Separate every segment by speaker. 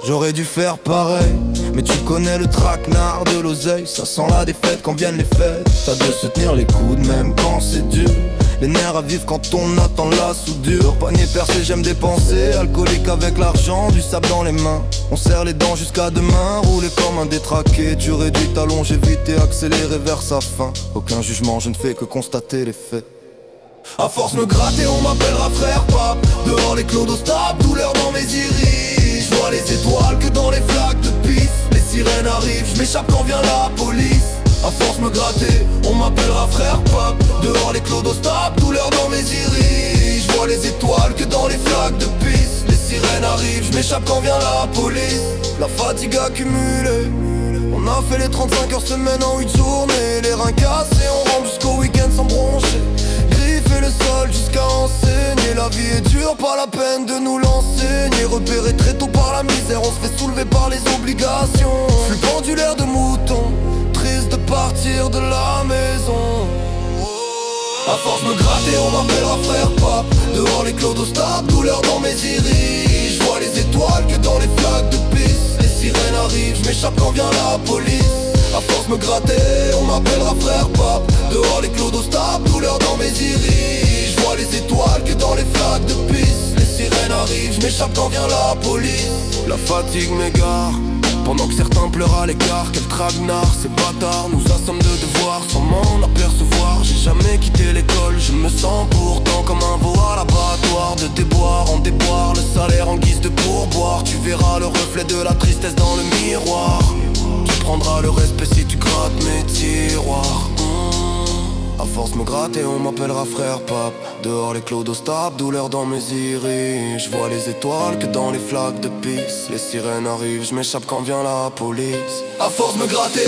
Speaker 1: J'aurais dû faire pareil, mais tu connais le traquenard de l'oseille. Ça sent la défaite quand viennent les fêtes. T'as de se tenir les coudes même quand c'est dur. Les nerfs à vivre quand on attend la soudure. Panier percé, j'aime dépenser. Alcoolique avec l'argent, du sable dans les mains. On serre les dents jusqu'à demain. Rouler comme un détraqué. Tu réduis ta longévité, accélérer vers sa fin. Aucun jugement, je ne fais que constater les faits. À force me gratter, on m'appellera frère pape. Dehors les clodos tapent, douleur dans mes iris. Je vois les étoiles que dans les flaques de pisse. Les sirènes arrivent, je m'échappe quand vient la police. À force me gratter, on m'appellera frère pape. Dehors les clodos tapent, douleur dans mes iris. Je vois les étoiles que dans les flaques de pisse. Les sirènes arrivent, je m'échappe quand vient la police. La fatigue accumulée, on a fait les 35 heures semaine en 8 journées. Les reins cassés, on rentre jusqu'au week-end sans broncher. Griffer le sol jusqu'à enseigner. La vie est dure, pas la peine de nous l'enseigner. Repéré très tôt par la misère, on se fait soulever par les obligations. Flux pendulaire de moutons, triste de partir de la maison. À force me gratter, on m'appellera frère pape. Dehors les clodos tapent, douleur dans mes iris. Je vois les étoiles que dans les flaques de pisse. Les sirènes arrivent, je m'échappe quand vient la police. À force me gratter, on m'appellera frère pape. Dehors les clodos tapent, douleur dans mes iris. Je vois les étoiles que dans les flaques de pisse. Les sirènes arrivent, je m'échappe quand vient la police. La fatigue m'égare, pendant que certains pleurent à l'écart. Quel traquenard, ces bâtards nous assomment de devoirs sans m'en apercevoir. J'ai jamais quitté l'école, je me sens pourtant comme un veau à l'abattoir. De déboire en déboire, le salaire en guise de pourboire. Tu verras le reflet de la tristesse dans le miroir. Tu prendras le respect si tu grattes mes tiroirs. À force me gratter, on m'appellera frère pape. Dehors les clodos tapent, douleur dans mes iris. Je vois les étoiles que dans les flaques de pisse. Les sirènes arrivent, je m'échappe quand vient la police. À force me gratter,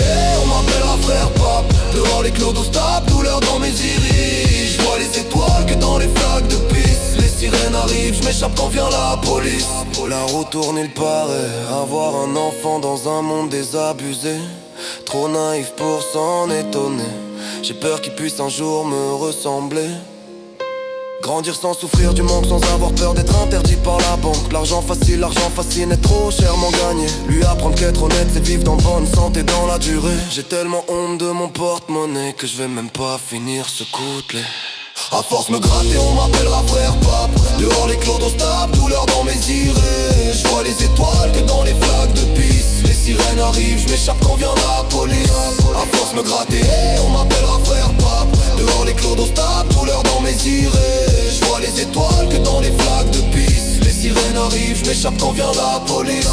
Speaker 1: on m'appellera frère pape. Dehors les clodos tapent, douleur dans mes iris. Je vois les étoiles que dans les flaques de pisse. Les sirènes arrivent, je m'échappe quand vient la police. La roue tourne, il paraît, avoir un enfant dans un monde désabusé. Trop naïf pour s'en étonner. J'ai peur qu'il puisse un jour me ressembler. Grandir sans souffrir du manque, sans avoir peur d'être interdit par la banque. L'argent facile est trop chèrement gagné. Lui apprendre qu'être honnête c'est vivre dans bonne santé dans la durée. J'ai tellement honte de mon porte-monnaie que je vais même pas finir ce couplet. À force me gratter, on m'appellera frère pape. Dehors les clodos tapent, douleur dans mes iris. Je vois les étoiles que dans les flaques de pisse. Les sirènes arrivent, je m'échappe quand vient la police. À force me gratter, on m'appellera frère pape. Dehors les clodos tapent, douleur dans mes iris. Je vois les étoiles que dans les flaques de pisse. Les sirènes arrivent, je m'échappe quand vient la police.